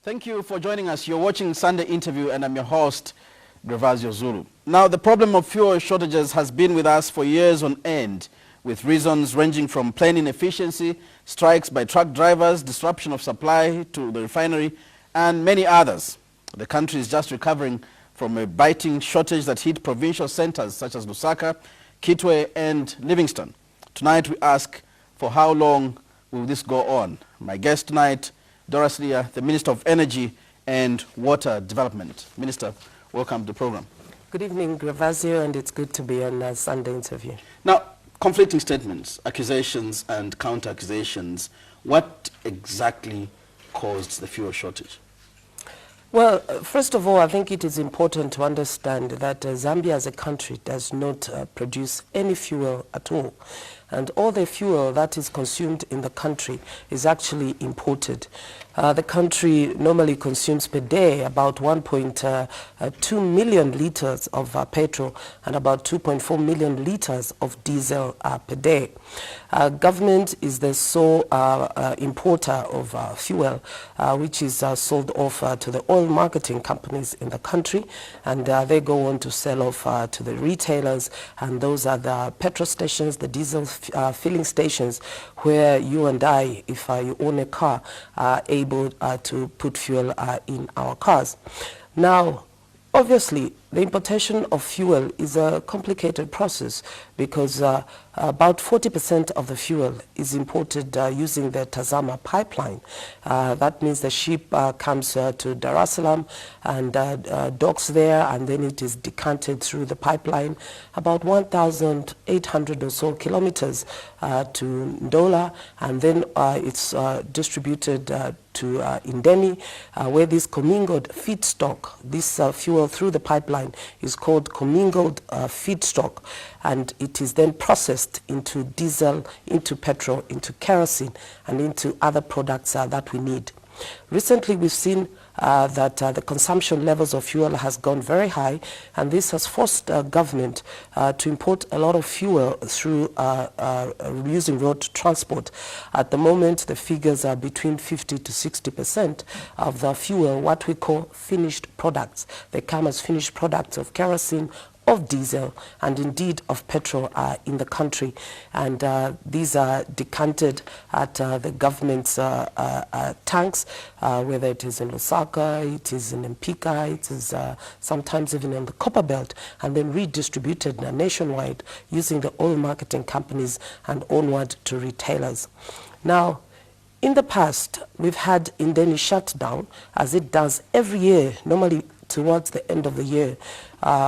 Thank you for joining us. You're watching Sunday Interview and I'm your host, Grevazio Zulu. Now, the problem of fuel shortages has been with us for years on end, with reasons ranging from plane inefficiency, strikes by truck drivers, disruption of supply to the refinery, and many others. The country is just recovering from a biting shortage that hit provincial centers such as Lusaka, Kitwe, and Livingstone. Tonight we ask, for how long will this go on? My guest tonight, Dora Siliya, the Minister of Energy and Water Development. Minister, welcome to the program. Good evening, Grevazio, and it's good to be on a Sunday Interview. Now, conflicting statements, accusations and counter-accusations. What exactly caused the fuel shortage? Well, first of all, I think it is important to understand that Zambia as a country does not produce any fuel at all. And all the fuel that is consumed in the country is actually imported. The country normally consumes per day about 1.2 million liters of petrol and about 2.4 million liters of diesel per day. Government is the sole importer of fuel, which is sold off to the oil marketing companies in the country, and they go on to sell off to the retailers, and those are the petrol stations, the diesel filling stations, where you and I, if you own a car, are able to put fuel in our cars. Now, obviously, the importation of fuel is a complicated process because about 40% of the fuel is imported using the Tazama pipeline. That means the ship comes to Dar es Salaam and docks there, and then it is decanted through the pipeline about 1,800 or so kilometers to Ndola, and then it's distributed to Indeni, where this commingled feedstock, this fuel through the pipeline, is called commingled feedstock, and it is then processed into diesel, into petrol, into kerosene, and into other products that we need. Recently, we've seen that the consumption levels of fuel has gone very high, and this has forced government to import a lot of fuel through using road transport. At the moment, the figures are between 50 to 60% of the fuel, what we call finished products. They come as finished products of kerosene, of diesel, and indeed of petrol in the country, and these are decanted at the government's tanks, whether it is in Lusaka, it is in Mpika, it is sometimes even in the Copper Belt, and then redistributed nationwide using the oil marketing companies and onward to retailers. Now, in the past, we've had Indeni shut down, as it does every year, normally towards the end of the year,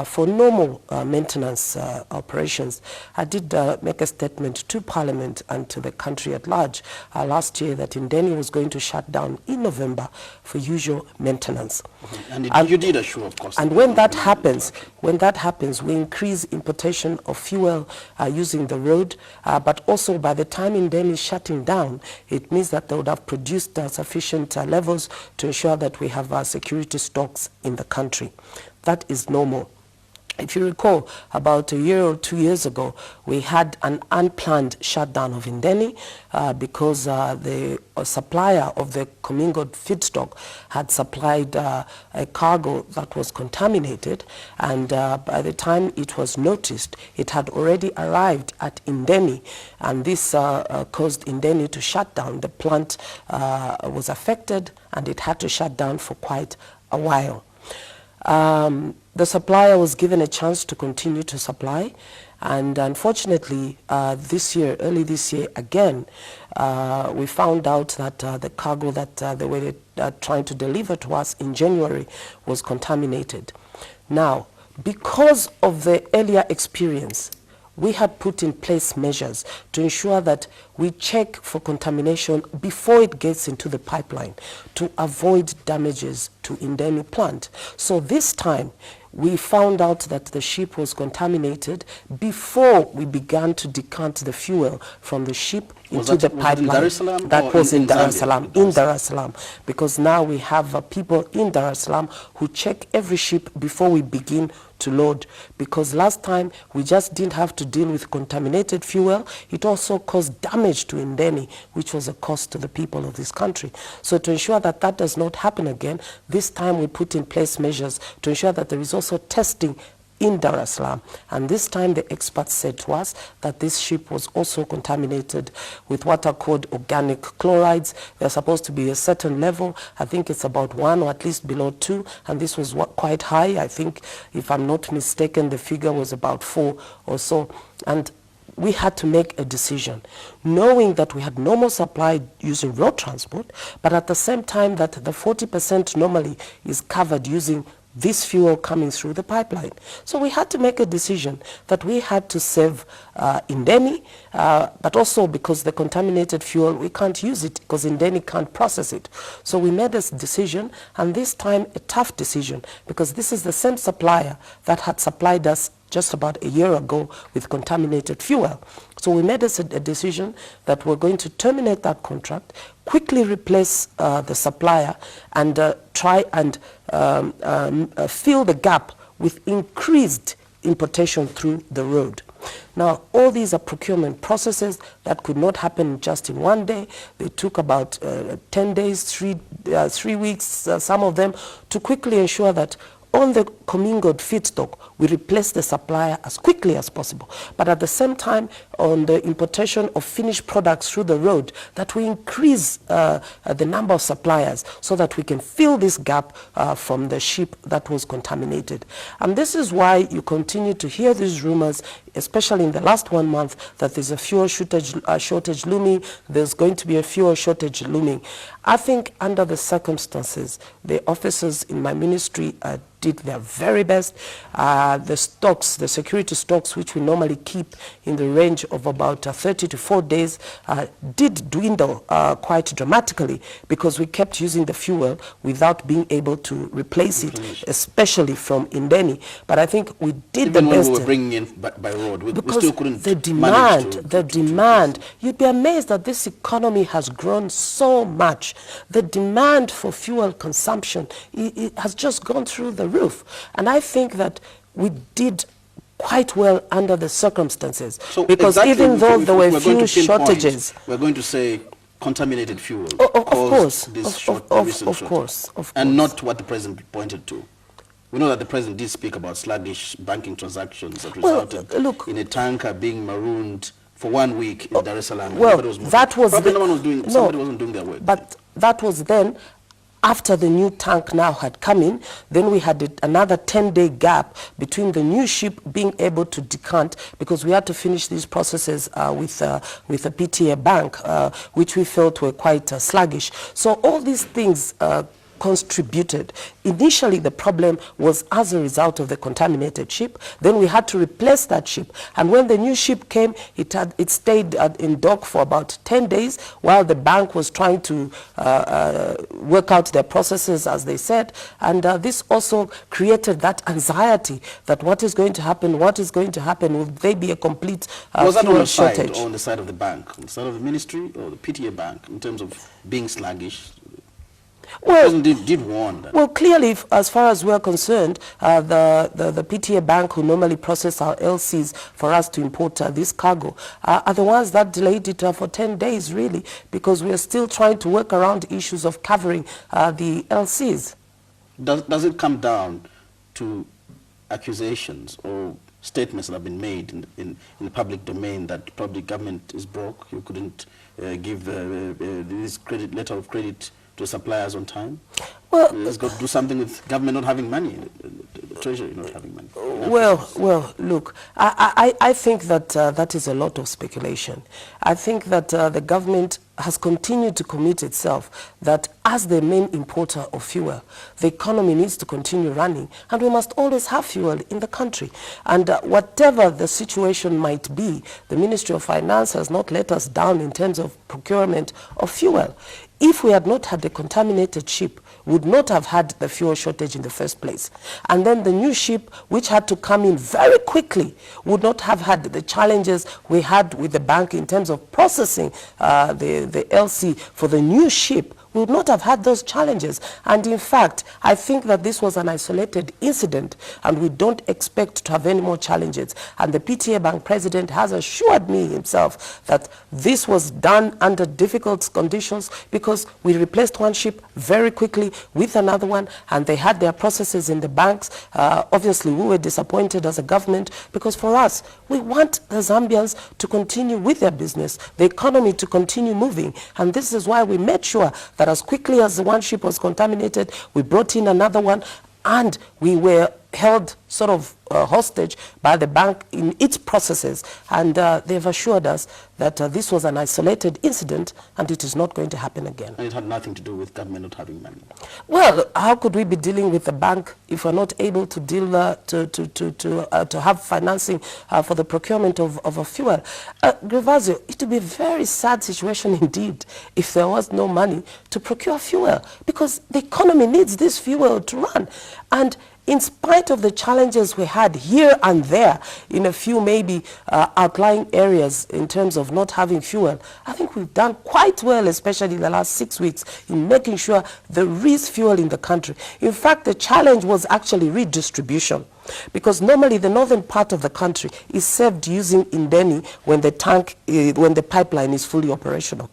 for normal maintenance operations. I did make a statement to Parliament and to the country at large last year that Indeni was going to shut down in November for usual maintenance. And you did assure, of course. And when that happens, we increase importation of fuel using the road, but also by the time Indeni is shutting down, it means that they would have produced sufficient levels to ensure that we have security stocks in the country. That is normal. If you recall, about a year or 2 years ago, we had an unplanned shutdown of Indeni because the supplier of the commingled feedstock had supplied a cargo that was contaminated, and by the time it was noticed, it had already arrived at Indeni, and this caused Indeni to shut down. The plant was affected, and it had to shut down for quite a while. The supplier was given a chance to continue to supply, and unfortunately early this year again, we found out that the cargo that they were trying to deliver to us in January was contaminated. Now, because of the earlier experience, we had put in place measures to ensure that we check for contamination before it gets into the pipeline to avoid damages to Indeni plant. So this time, we found out that the ship was contaminated before we began to decant the fuel from the ship into the pipeline. That was in Dar es Salaam, in Dar es Salaam, because now we have people in Dar es Salaam who check every ship before we begin to load, because last time we just didn't have to deal with contaminated fuel. It also caused damage to Ndeni, which was a cost to the people of this country. So to ensure that that does not happen again, this time we put in place measures to ensure that there is also testing in Dar es Salaam. And this time the experts said to us that this ship was also contaminated with what are called organic chlorides. They're supposed to be a certain level. I think it's about 1 or at least below 2, and this was quite high. I think, if I'm not mistaken, the figure was about 4 or so. And we had to make a decision, knowing that we had normal supply using road transport, but at the same time that the 40% normally is covered using this fuel coming through the pipeline. So we had to make a decision that we had to save Ndeni, but also because the contaminated fuel, we can't use it because Ndeni can't process it. So we made this decision, and this time a tough decision, because this is the same supplier that had supplied us just about a year ago with contaminated fuel. So we made a decision that we're going to terminate that contract, quickly replace the supplier, and try and fill the gap with increased importation through the road. Now, all these are procurement processes that could not happen just in one day. They took about 10 days, 3 weeks, some of them, to quickly ensure that on the commingled feedstock, we replace the supplier as quickly as possible. But at the same time, on the importation of finished products through the road, that we increase the number of suppliers so that we can fill this gap from the ship that was contaminated. And this is why you continue to hear these rumors, especially in the last 1 month, that there's a fuel shortage looming, there's going to be a fuel shortage looming. I think under the circumstances, the officers in my ministry did their very best. The stocks, the security stocks, which we normally keep in the range of about 30 to 4 days, did dwindle quite dramatically, because we kept using the fuel without being able to replace it, especially from Ndeni. But I think we did the best. Even when we were bringing in by road, we still couldn't the demand, you'd be amazed that this economy has grown so much. The demand for fuel consumption it has just gone through the roof. And I think that we did quite well under the circumstances. So because exactly, even though there were few shortages, we're going to say contaminated fuel. Of course. And not what the president pointed to. We know that the president did speak about sluggish banking transactions that resulted in a tanker being marooned for 1 week in Dar es Salaam. Well, that was probably no one was doing. Somebody wasn't doing their work. But that was then. After the new tank now had come in, then we had another 10-day gap between the new ship being able to decant, because we had to finish these processes with a PTA bank, which we felt were quite sluggish. So all these things contributed. Initially, the problem was as a result of the contaminated ship. Then we had to replace that ship. And when the new ship came, it stayed in dock for about 10 days while the bank was trying to work out their processes, as they said. And this also created that anxiety that what is going to happen, will there be a complete was that on the shortage? Side, or on the side of the bank, on the side of the ministry or the PTA bank, in terms of being sluggish? Well, did warn that. Well, clearly, as far as we're concerned, the PTA bank, who normally process our LCs for us to import this cargo, are the ones that delayed it for 10 days, really, because we are still trying to work around issues of covering the LCs. Does it come down to accusations or statements that have been made in the public domain that public government is broke? You couldn't give this letter of credit to suppliers on time? Well, it's got to do something with government not having money, the treasury not having money. Well, look, I think that that is a lot of speculation. I think that the government has continued to commit itself that as the main importer of fuel, the economy needs to continue running, and we must always have fuel in the country. And whatever the situation might be, the Ministry of Finance has not let us down in terms of procurement of fuel. if we had not had the contaminated ship, we would not have had the fuel shortage in the first place. And then the new ship, which had to come in very quickly, would not have had the challenges we had with the bank in terms of processing the LC for the new ship. We would not have had those challenges. And in fact, I think that this was an isolated incident, and we don't expect to have any more challenges. And the PTA Bank president has assured me himself that this was done under difficult conditions, because we replaced one ship very quickly with another one, and they had their processes in the banks. Obviously, we were disappointed as a government, because for us, we want the Zambians to continue with their business, the economy to continue moving. And this is why we made sure that as quickly as the one ship was contaminated, we brought in another one, and we were held sort of hostage by the bank in its processes. And they've assured us that this was an isolated incident and it is not going to happen again. And it had nothing to do with government not having money? Well, how could we be dealing with the bank if we're not able to deal to have financing for the procurement of a fuel? Grevazio, it would be a very sad situation indeed if there was no money to procure fuel, because the economy needs this fuel to run. And in spite of the challenges we had here and there in a few maybe outlying areas in terms of not having fuel, I think we've done quite well, especially in the last 6 weeks, in making sure there is fuel in the country. In fact, the challenge was actually redistribution, because normally the northern part of the country is served using Indeni when the pipeline is fully operational.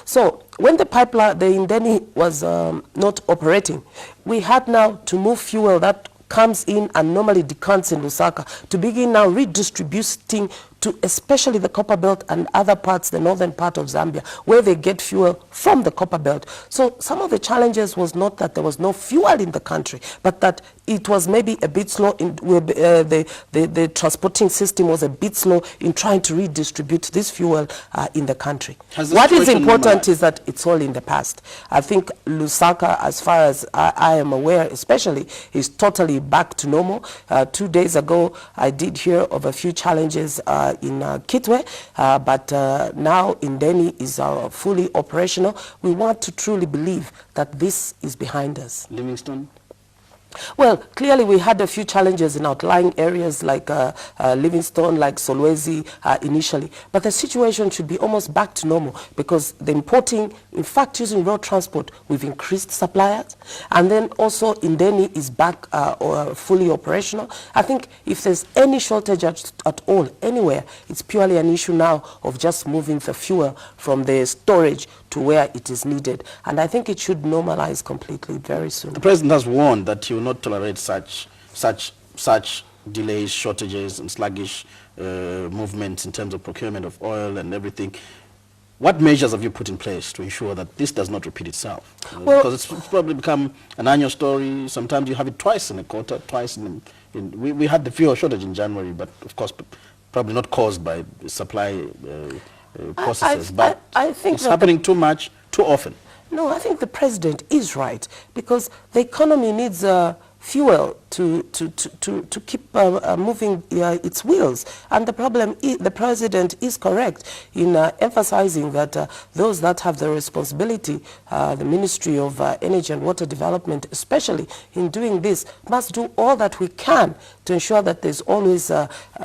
So when the Indeni was not operating, we had now to move fuel that comes in and normally decants in Lusaka to begin now redistributing to especially the Copper Belt and other parts, the northern part of Zambia, where they get fuel from the Copper Belt. So some of the challenges was not that there was no fuel in the country, but that it was maybe a bit slow, the transporting system was a bit slow in trying to redistribute this fuel in the country. What is important is that it's all in the past. I think Lusaka, as far as I am aware especially, is totally back to normal. 2 days ago, I did hear of a few challenges in Kitwe, but now Indeni is fully operational. We want to truly believe that this is behind us. Livingstone? Well, clearly we had a few challenges in outlying areas like Livingstone, like Solwezi initially. But the situation should be almost back to normal, because the importing, in fact, using road transport, we've increased suppliers. And then also Indeni is back or fully operational. I think if there's any shortage at all, anywhere, it's purely an issue now of just moving the fuel from the storage to where it is needed. And I think it should normalize completely very soon. The president has warned that he will not tolerate such delays, shortages, and sluggish movements in terms of procurement of oil and everything. What measures have you put in place to ensure that this does not repeat itself? Well, because it's probably become an annual story. Sometimes you have it twice in a quarter, twice we had the fuel shortage in January, but of course probably not caused by supply processes, but I think it's happening too much, too often. No, I think the president is right, because the economy needs fuel to keep moving its wheels. And the problem is, the president is correct in emphasizing that those that have the responsibility, the Ministry of Energy and Water Development, especially in doing this, must do all that we can to ensure that there's always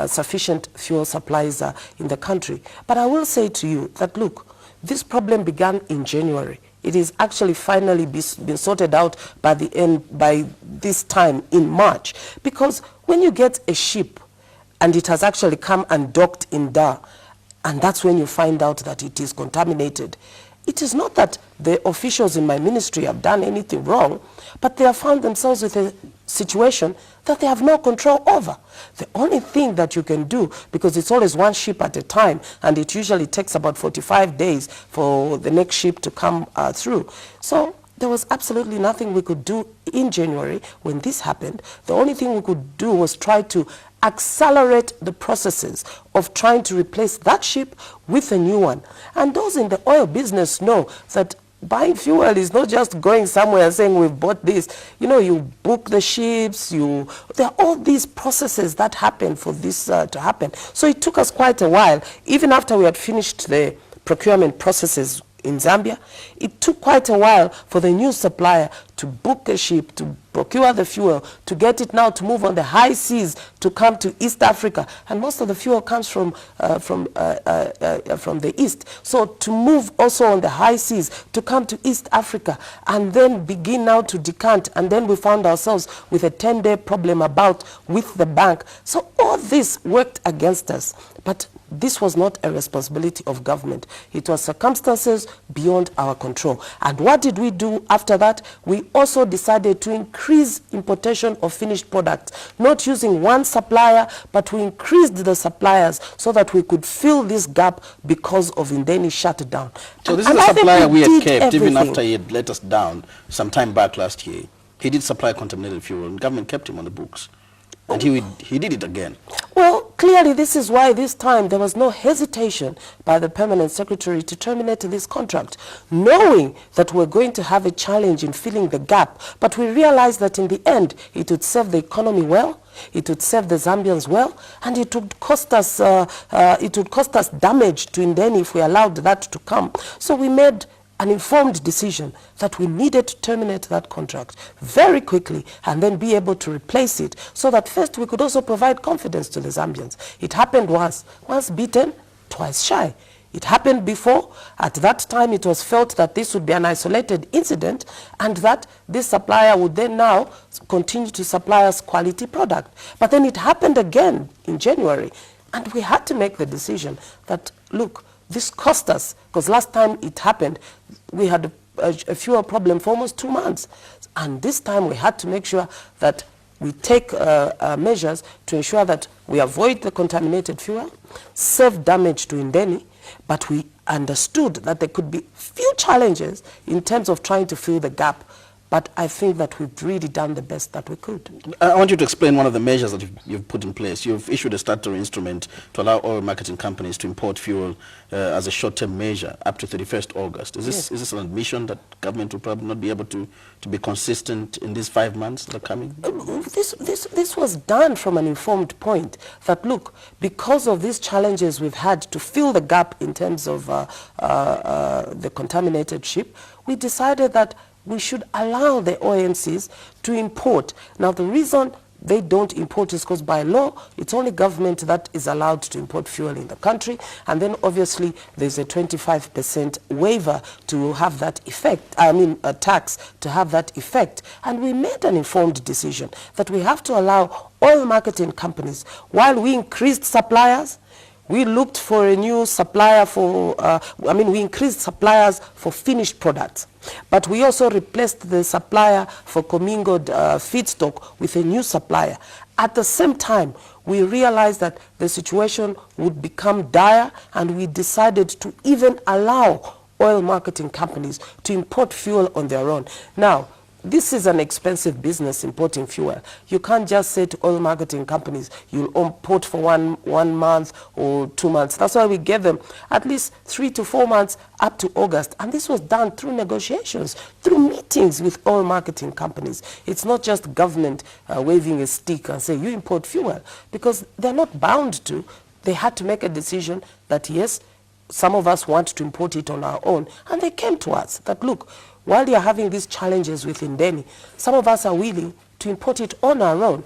sufficient fuel supplies in the country. But I will say to you that, look, this problem began in January. It is actually finally been sorted out by this time in March. Because when you get a ship and it has actually come and docked in Dar, and that's when you find out that it is contaminated, it is not that the officials in my ministry have done anything wrong, but they have found themselves with a situation that they have no control over. The only thing that you can do, because it's always one ship at a time, and it usually takes about 45 days for the next ship to come through. So there was absolutely nothing we could do in January when this happened. The only thing we could do was try to accelerate the processes of trying to replace that ship with a new one. And those in the oil business know that buying fuel is not just going somewhere and saying we've bought this. You know, you book the ships, there are all these processes that happen for this to happen. So it took us quite a while, even after we had finished the procurement processes in Zambia. It took quite a while for the new supplier to book a ship, to procure the fuel, to get it now to move on the high seas to come to East Africa. And most of the fuel comes from the east. So to move also on the high seas to come to East Africa and then begin now to decant. And then we found ourselves with a 10-day problem with the bank. So all this worked against us. But this was not a responsibility of government. It was circumstances beyond our control. And what did we do after that? We also decided to increase importation of finished products, not using one supplier, but we increased the suppliers so that we could fill this gap because of Indeni shutdown. So this is a supplier we had kept even after he had let us down some time back last year. He did supply contaminated fuel and government kept him on the books. And he did it again. Well, clearly this is why this time there was no hesitation by the permanent secretary to terminate this contract, knowing that we're going to have a challenge in filling the gap. But we realized that in the end, it would serve the economy well, it would serve the Zambians well, and it would cost us damage to Indeni if we allowed that to come. So we made an informed decision that we needed to terminate that contract very quickly and then be able to replace it so that first we could also provide confidence to the Zambians. It happened once beaten, twice shy. It happened before. At that time it was felt that this would be an isolated incident and that this supplier would then now continue to supply us quality product. But then it happened again in January and we had to make the decision that, look, this cost us, because last time it happened, we had a fuel problem for almost 2 months. And this time we had to make sure that we take measures to ensure that we avoid the contaminated fuel, save damage to Indeni, but we understood that there could be few challenges in terms of trying to fill the gap. But I think that we've really done the best that we could. I want you to explain one of the measures that you've put in place. You've issued a statutory instrument to allow oil marketing companies to import fuel as a short-term measure up to 31st August. Is this an admission that government will probably not be able to be consistent in these 5 months that are coming? This was done from an informed point that, look, because of these challenges we've had to fill the gap in terms of the contaminated ship, we decided that we should allow the ONCs to import. Now, the reason they don't import is because by law, it's only government that is allowed to import fuel in the country. And then obviously there's a 25% waiver to have that effect, a tax to have that effect. And we made an informed decision that we have to allow oil marketing companies, while we increased suppliers, we looked for a new supplier for, we increased suppliers for finished products. But we also replaced the supplier for commingled feedstock with a new supplier. At the same time, we realized that the situation would become dire and we decided to even allow oil marketing companies to import fuel on their own. Now, this is an expensive business, importing fuel. You can't just say to oil marketing companies, you'll import for one month or 2 months. That's why we gave them at least 3 to 4 months up to August. And this was done through negotiations, through meetings with oil marketing companies. It's not just government waving a stick and say, you import fuel, because they're not bound to. They had to make a decision that, yes, some of us want to import it on our own. And they came to us that, look, while you're having these challenges with Indeni, some of us are willing to import it on our own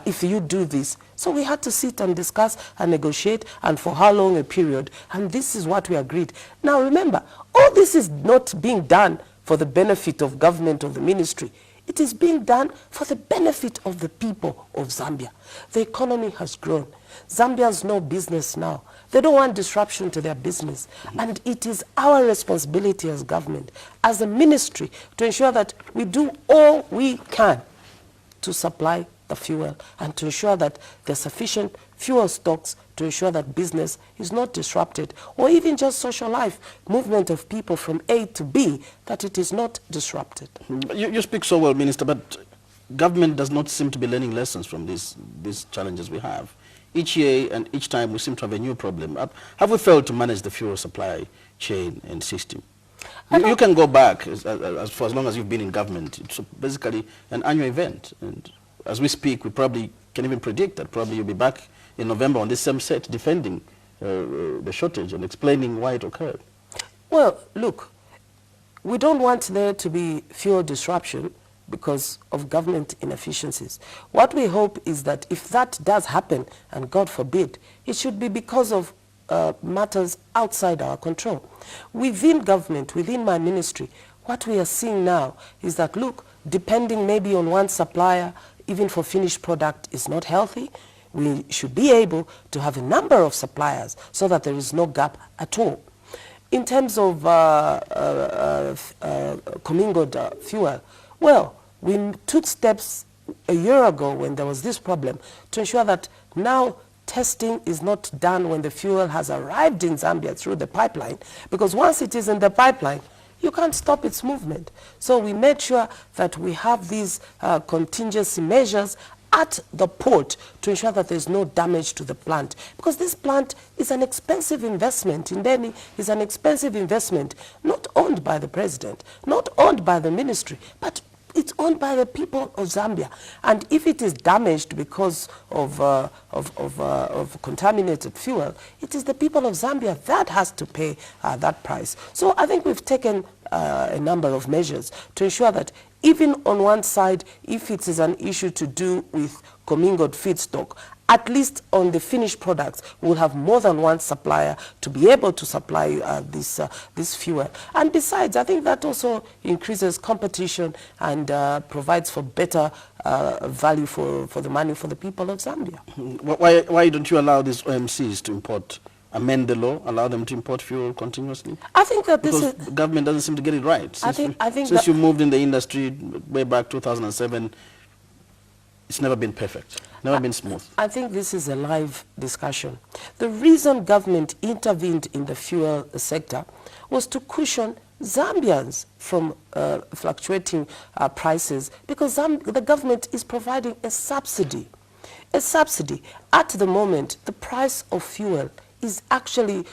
if you do this. So we had to sit and discuss and negotiate, and for how long a period, and this is what we agreed. Now remember, all this is not being done for the benefit of government or the ministry. It is being done for the benefit of the people of Zambia. The economy has grown. Zambians know business now. They don't want disruption to their business. And it is our responsibility as government, as a ministry, to ensure that we do all we can to supply the fuel and to ensure that there are sufficient fuel stocks to ensure that business is not disrupted, or even just social life, movement of people from A to B, that it is not disrupted. You speak so well, Minister, but government does not seem to be learning lessons from these challenges we have. Each year and each time we seem to have a new problem. Have we failed to manage the fuel supply chain and system? You can go back for as long as you've been in government. It's basically an annual event. And as we speak, we probably can even predict that probably you'll be back in November on this same set defending the shortage and explaining why it occurred. Well, look, we don't want there to be fuel disruption because of government inefficiencies. What we hope is that if that does happen, and God forbid, it should be because of matters outside our control. Within government, within my ministry, what we are seeing now is that, look, depending maybe on one supplier, even for finished product, is not healthy. We should be able to have a number of suppliers so that there is no gap at all. In terms of commingled fuel, well, we took steps a year ago when there was this problem to ensure that now testing is not done when the fuel has arrived in Zambia through the pipeline, because once it is in the pipeline, you can't stop its movement. So we made sure that we have these contingency measures at the port to ensure that there's no damage to the plant. Because this plant is an expensive investment. Indeni is an expensive investment, not owned by the president, not owned by the ministry, but it's owned by the people of Zambia. And if it is damaged because of contaminated fuel, it is the people of Zambia that has to pay that price. So I think we've taken a number of measures to ensure that even on one side, if it is an issue to do with commingled feedstock, at least on the finished products, we'll have more than one supplier to be able to supply this fuel. And besides, I think that also increases competition and provides for better value for the money for the people of Zambia. Why don't you allow these OMCs to import, amend the law, allow them to import fuel continuously? I think that this because the government doesn't seem to get it right. Since you moved in the industry way back 2007, it's never been perfect, never been smooth. I think this is a live discussion. The reason government intervened in the fuel sector was to cushion Zambians from fluctuating prices, because the government is providing a subsidy. A subsidy. At the moment, the price of fuel is actually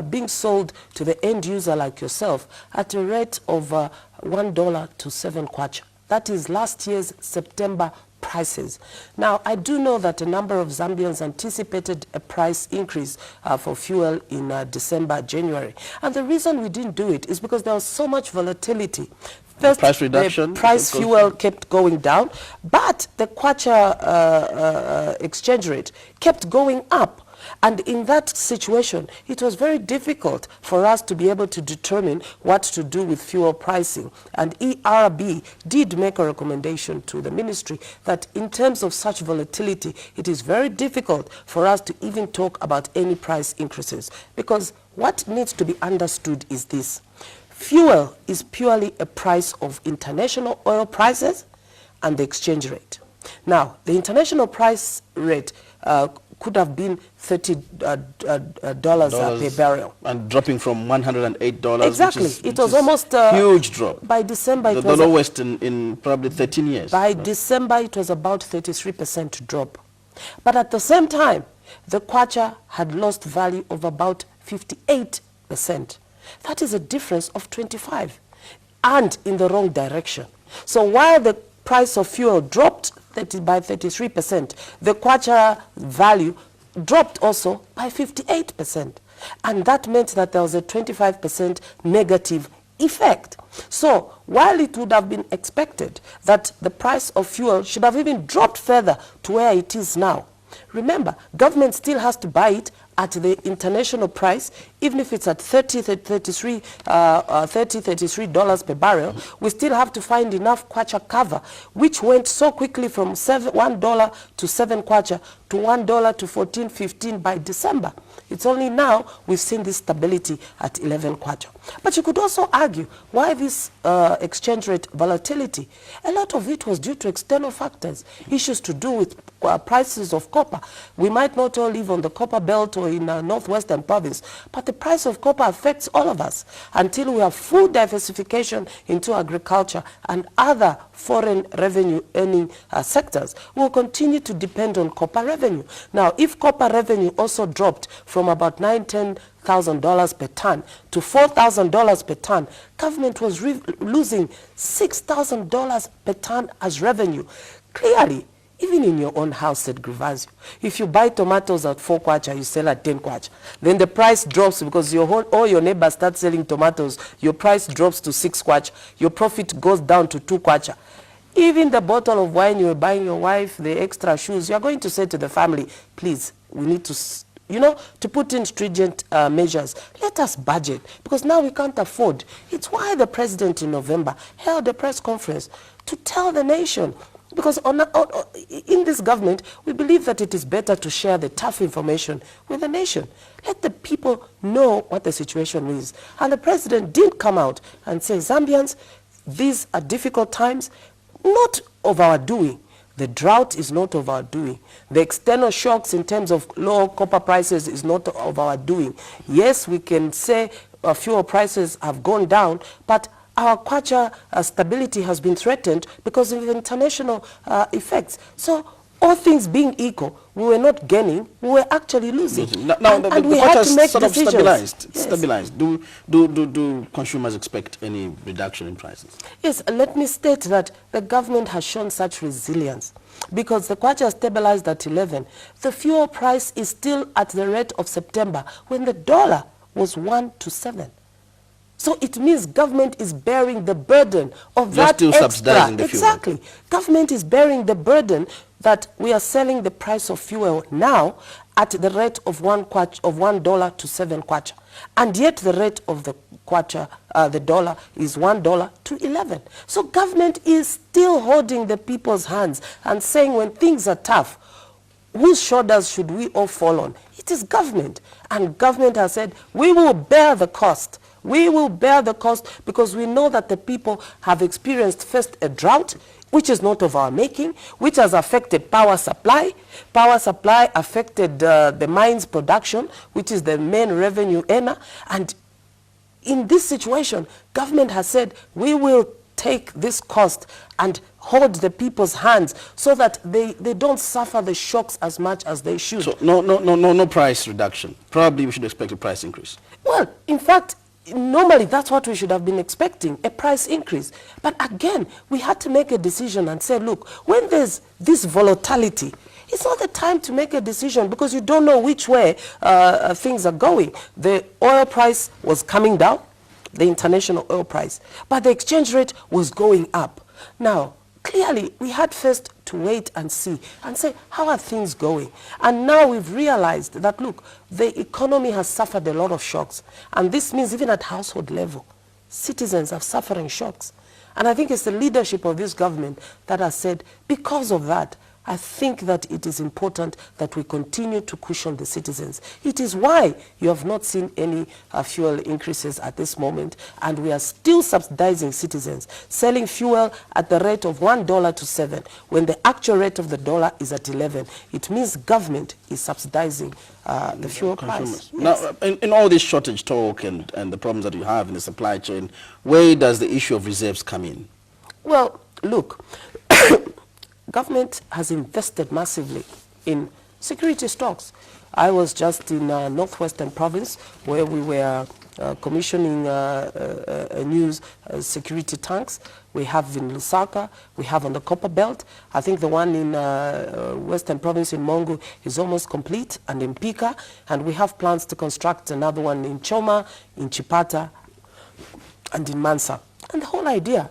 being sold to the end user like yourself at a rate of $1 to 7 kwacha. That is last year's September prices. Now, I do know that a number of Zambians anticipated a price increase for fuel in December, January. And the reason we didn't do it is because there was so much volatility. First, price reduction. The price fuel kept going down, but the kwacha exchange rate kept going up. And in that situation, it was very difficult for us to be able to determine what to do with fuel pricing. And ERB did make a recommendation to the ministry that in terms of such volatility, it is very difficult for us to even talk about any price increases. Because what needs to be understood is this. Fuel is purely a price of international oil prices and the exchange rate. Now, the international price rate could have been $30 per barrel. And dropping from $108. Exactly. It was almost a huge drop. By December, the lowest in probably 13 years. By December, it was about 33% drop. But at the same time, the kwacha had lost value of about 58%. That is a difference of 25, and in the wrong direction. So while the price of fuel dropped by 33%, the kwacha value dropped also by 58%. And that meant that there was a 25% negative effect. So while it would have been expected that the price of fuel should have even dropped further to where it is now, remember, government still has to buy it at the international price, even if it's at $33 per barrel. We still have to find enough kwacha cover, which went so quickly from $1 to 7 kwacha to $1 to 14, 15 by December. It's only now we've seen this stability at 11 kwacha. But you could also argue why this exchange rate volatility. A lot of it was due to external factors, issues to do with prices of copper. We might not all live on the copper belt or in northwestern province, but the price of copper affects all of us. Until we have full diversification into agriculture and other foreign revenue earning sectors, we'll continue to depend on copper revenue. Now, if copper revenue also dropped from about $9,000 per ton to $4,000 per ton, government was losing $6,000 per ton as revenue. Clearly, even in your own house at Grevazio, if you buy tomatoes at 4 kwacha, you sell at 10 kwacha. Then the price drops because all your neighbors start selling tomatoes. Your price drops to 6 kwacha. Your profit goes down to 2 kwacha. Even the bottle of wine you were buying your wife, the extra shoes, you are going to say to the family, please, we need to, to put in stringent measures. Let us budget, because now we can't afford. It's why the president in November held a press conference to tell the nation, because in this government, we believe that it is better to share the tough information with the nation. Let the people know what the situation is. And the president did come out and say, Zambians, these are difficult times, not of our doing. The drought is not of our doing. The external shocks in terms of low copper prices is not of our doing. Yes, we can say fuel prices have gone down, but our kwacha stability has been threatened because of international effects. So all things being equal, we were not gaining, we were actually losing. Now the we had to make sort of decisions. stabilized. Do consumers expect any reduction in prices? Yes, let me state that the government has shown such resilience because the kwacha stabilized at 11. The fuel price is still at the rate of September when the dollar was 1 to 7. So it means government is bearing the burden of that still extra. Subsidizing the fuel. Exactly. Government is bearing the burden that we are selling the price of fuel now at the rate of $1 to 7 kwacha. And yet the rate of the kwacha, the dollar, is $1 to 11. So government is still holding the people's hands and saying when things are tough, whose shoulders should we all fall on? It is government. And government has said, we will bear the cost. We will bear the cost because we know that the people have experienced first a drought, which is not of our making, which has affected power supply. Power supply affected the mines production, which is the main revenue earner. And in this situation, government has said, we will take this cost and hold the people's hands so that they don't suffer the shocks as much as they should. So no price reduction. Probably we should expect a price increase. Well, in fact, normally that's what we should have been expecting, a price increase. But again, we had to make a decision and say, look, when there's this volatility, it's not the time to make a decision because you don't know which way things are going. The oil price was coming down, the international oil price, but the exchange rate was going up. Now, clearly, we had first to wait and see and say, how are things going? And now we've realized that, look, the economy has suffered a lot of shocks. And this means even at household level, citizens are suffering shocks. And I think it's the leadership of this government that has said, because of that, I think that it is important that we continue to cushion the citizens. It is why you have not seen any fuel increases at this moment, and we are still subsidizing citizens, selling fuel at the rate of $1 to 7, when the actual rate of the dollar is at 11. It means government is subsidizing the fuel price. Yes. Now, in all this shortage talk and the problems that you have in the supply chain, where does the issue of reserves come in? Well, look, government has invested massively in security stocks. I was just in Northwestern Province where we were commissioning new security tanks. We have in Lusaka, we have on the Copper Belt. I think the one in Western Province in Mongo is almost complete, and in Pika. And we have plans to construct another one in Choma, in Chipata, and in Mansa. And the whole idea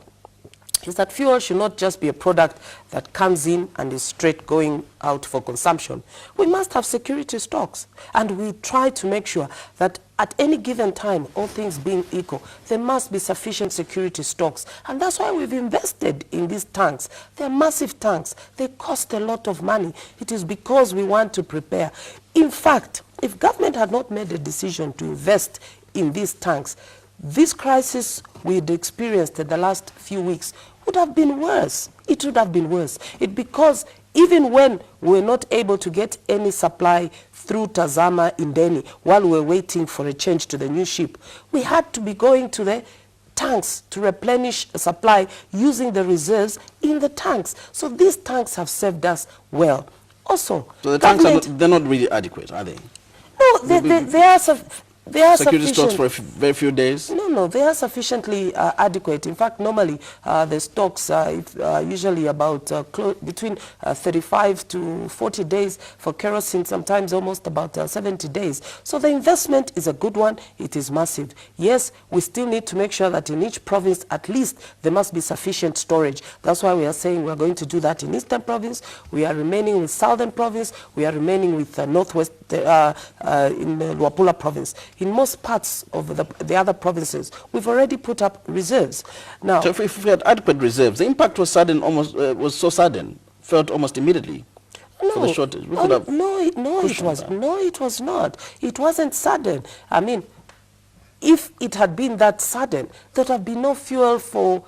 is that fuel should not just be a product that comes in and is straight going out for consumption. We must have security stocks, and we try to make sure that at any given time, all things being equal, there must be sufficient security stocks. And that's why we've invested in these tanks. They're massive tanks. They cost a lot of money. It is because we want to prepare. In fact, if government had not made a decision to invest in these tanks, this crisis we'd experienced in the last few weeks would have been worse. It would have been worse. Because even when we were not able to get any supply through Tazama in Deni while we were waiting for a change to the new ship, we had to be going to the tanks to replenish supply using the reserves in the tanks. So these tanks have served us well. Also, so the tanks they're not really adequate, are they? No, they are They are security stocks sufficient. for a very few days? No, they are sufficiently adequate. In fact, normally the stocks are usually about between 35 to 40 days for kerosene, sometimes almost about 70 days. So the investment is a good one. It is massive. Yes, we still need to make sure that in each province, at least, there must be sufficient storage. That's why we are saying we are going to do that in Eastern Province. We are remaining with Southern Province. We are remaining with Northwest in Luapula Province. In most parts of the other provinces, we've already put up reserves. Now, so if we had adequate reserves, the impact was sudden, was so sudden, felt almost immediately. For the shortage. It was not. It wasn't sudden. I mean, if it had been that sudden, there would have been no fuel for.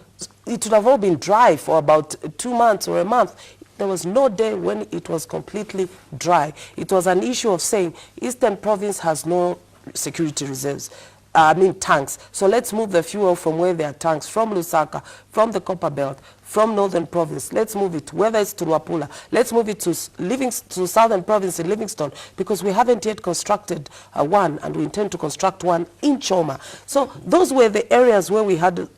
It would have all been dry for about 2 months or a month. There was no day when it was completely dry. It was an issue of saying Eastern Province has no security reserves. Tanks. So let's move the fuel from where there are tanks, from Lusaka, from the Copper Belt, from Northern Province. Let's move it, whether it's to Luapula. Let's move it to Southern Province in Livingstone, because we haven't yet constructed one, and we intend to construct one in Choma. So those were the areas where we had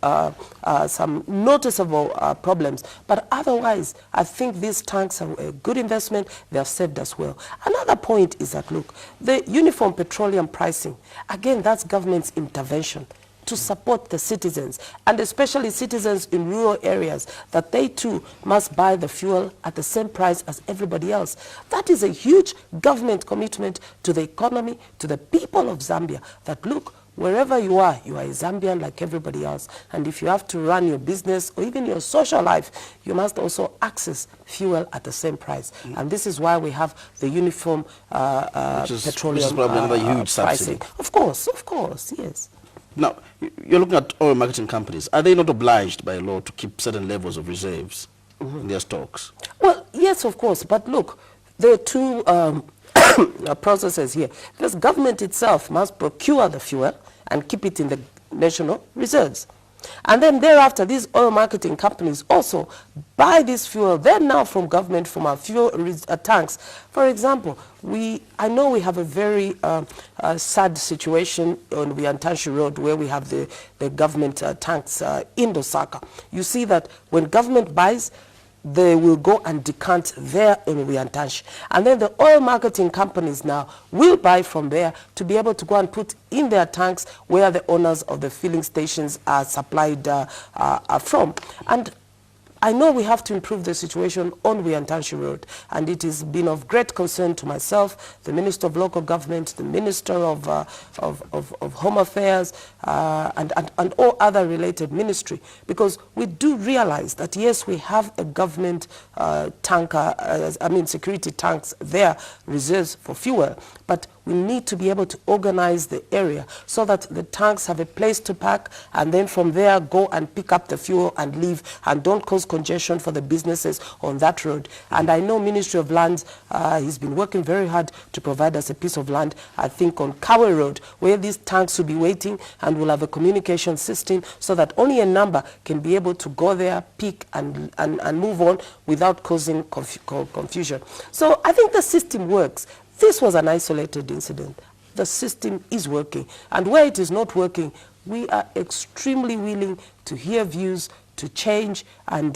some noticeable problems. But otherwise, I think these tanks are a good investment. They have served us well. Another point is that, look, the uniform petroleum pricing, again, that's government's intervention to support the citizens, and especially citizens in rural areas, that they too must buy the fuel at the same price as everybody else. That is a huge government commitment to the economy, to the people of Zambia, that look, wherever you are a Zambian like everybody else. And if you have to run your business or even your social life, you must also access fuel at the same price. And this is why we have the uniform petroleum probably another huge pricing. Subsidy. Of course, yes. Now, you're looking at oil marketing companies. Are they not obliged by law to keep certain levels of reserves in their stocks? Well, yes, of course. But look, there are two processes here. Because government itself must procure the fuel and keep it in the national reserves. And then thereafter, these oil marketing companies also buy this fuel, then now from government, from our fuel tanks. For example, I know we have a very sad situation on the Antanshi Road where we have the government tanks in Lusaka. You see that when government buys, they will go and decant there in Wiantash. And then the oil marketing companies now will buy from there to be able to go and put in their tanks where the owners of the filling stations are supplied from. And I know we have to improve the situation on Wiantashi Road, and it has been of great concern to myself, the Minister of Local Government, the Minister of Home Affairs, and all other related ministry, because we do realize that yes, we have a government security tanks there, reserves for fuel, but we need to be able to organize the area so that the tanks have a place to park, and then from there go and pick up the fuel and leave, and don't cause congestion for the businesses on that road. And I know Ministry of Lands has been working very hard to provide us a piece of land, I think on Kawe Road, where these tanks will be waiting, and we'll have a communication system so that only a number can be able to go there, pick and move on without causing confusion. So I think the system works. This was an isolated incident. The system is working. And where it is not working, we are extremely willing to hear views, to change. And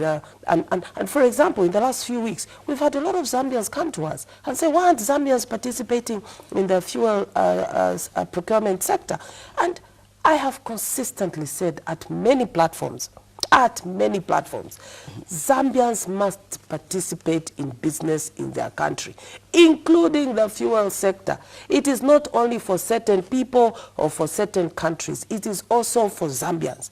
for example, in the last few weeks, we've had a lot of Zambians come to us and say, why aren't Zambians participating in the fuel procurement sector? And I have consistently said at many platforms, Zambians must participate in business in their country, including the fuel sector. It is not only for certain people or for certain countries, it is also for Zambians.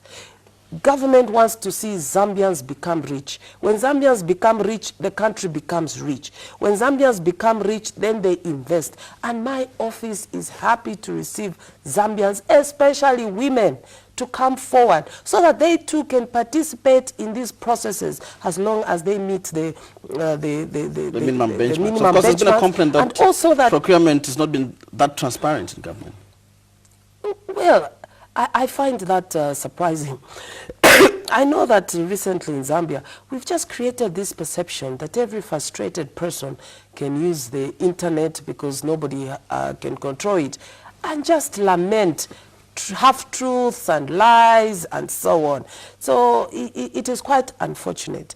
Government wants to see Zambians become rich. When Zambians become rich, the country becomes rich. When Zambians become rich, then they invest. And my office is happy to receive Zambians, especially women, to come forward so that they too can participate in these processes as long as they meet the minimum benchmark. The minimum so of course, there's been a complaint that, and also that procurement has not been that transparent in government. Well, I find that surprising. I know that recently in Zambia, we've just created this perception that every frustrated person can use the internet because nobody can control it. and just lament half-truths and lies and so on. So it is quite unfortunate.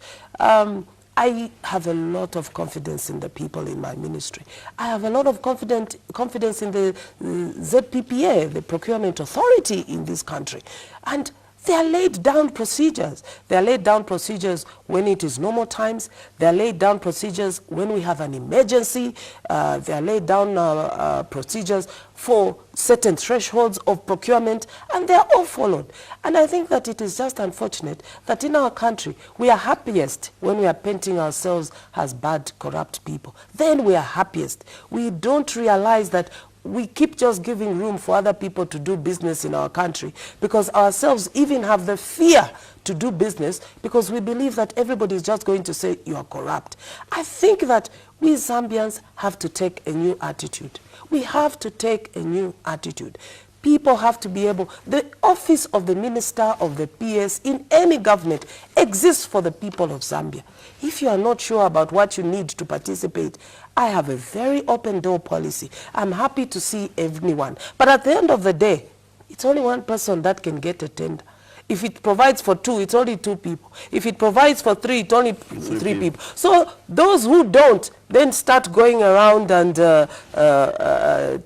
I have a lot of confidence in the people in my ministry. I have a lot of confidence in the ZPPA, the procurement authority in this country. And they are laid down procedures. They are laid down procedures when it is normal times. They are laid down procedures when we have an emergency. They are laid down procedures for certain thresholds of procurement, and they are all followed. And I think that it is just unfortunate that in our country, we are happiest when we are painting ourselves as bad, corrupt people. Then we are happiest. We don't realize that we keep just giving room for other people to do business in our country because ourselves even have the fear to do business because we believe that everybody is just going to say you are corrupt. I think that we Zambians have to take a new attitude. We have to take a new attitude. People have to be able, the office of the minister of the PS in any government exists for the people of Zambia. If you are not sure about what you need to participate, I have a very open door policy. I'm happy to see everyone. But at the end of the day, it's only one person that can get a tender. If it provides for 2, it's only 2 people. If it provides for 3, it's only 3 people. So those who don't then start going around and